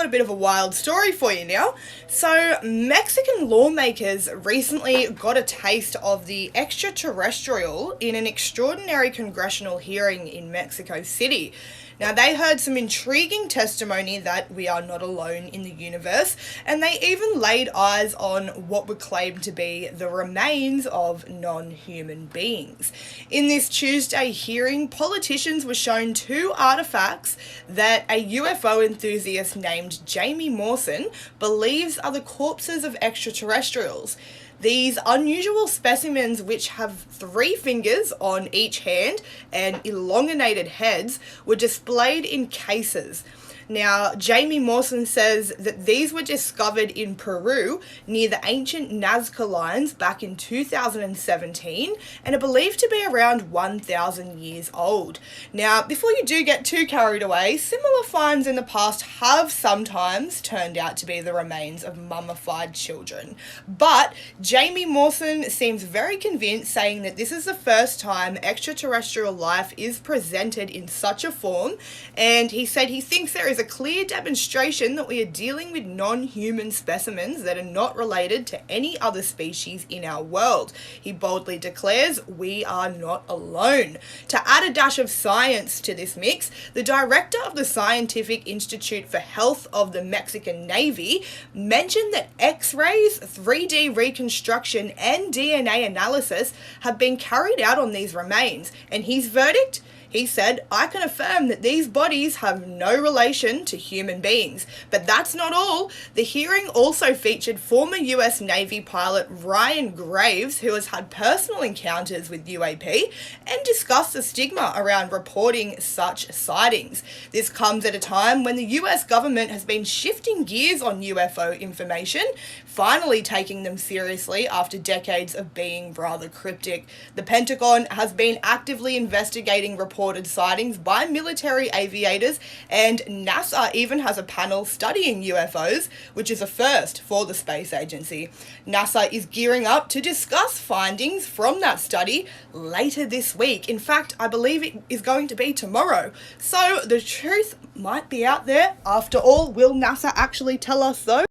got a bit of a wild story for you now. So, Mexican lawmakers recently got a taste of the extraterrestrial in an extraordinary congressional hearing in Mexico City. Now, they heard some intriguing testimony that we are not alone in the universe, and they even laid eyes on what were claimed to be the remains of non-human beings. In this Tuesday hearing, politicians were shown two artifacts that a UFO enthusiast named Jamie Mawson believes are the corpses of extraterrestrials. These unusual specimens, which have 3 fingers on each hand and elongated heads, were displayed in cases. Now, Jamie Mawson says that these were discovered in Peru near the ancient Nazca lines back in 2017 and are believed to be around 1,000 years old. Now, before you do get too carried away, similar finds in the past have sometimes turned out to be the remains of mummified children. But Jamie Mawson seems very convinced, saying that this is the first time extraterrestrial life is presented in such a form, and he said he thinks there is a clear demonstration that we are dealing with non-human specimens that are not related to any other species in our world. He boldly declares, "We are not alone." To add a dash of science to this mix, the director of the Scientific Institute for Health of the Mexican Navy mentioned that X-rays, 3D reconstruction, and DNA analysis have been carried out on these remains, and his verdict? He said, "I can affirm that these bodies have no relation to human beings." But that's not all. The hearing also featured former US Navy pilot Ryan Graves, who has had personal encounters with UAP, and discussed the stigma around reporting such sightings. This comes at a time when the US government has been shifting gears on UFO information, finally taking them seriously after decades of being rather cryptic. The Pentagon has been actively investigating reported sightings by military aviators, and NASA even has a panel studying UFOs, which is a first for the space agency. NASA is gearing up to discuss findings from that study later this week. In fact, I believe it is going to be tomorrow. So the truth might be out there. After all, will NASA actually tell us though?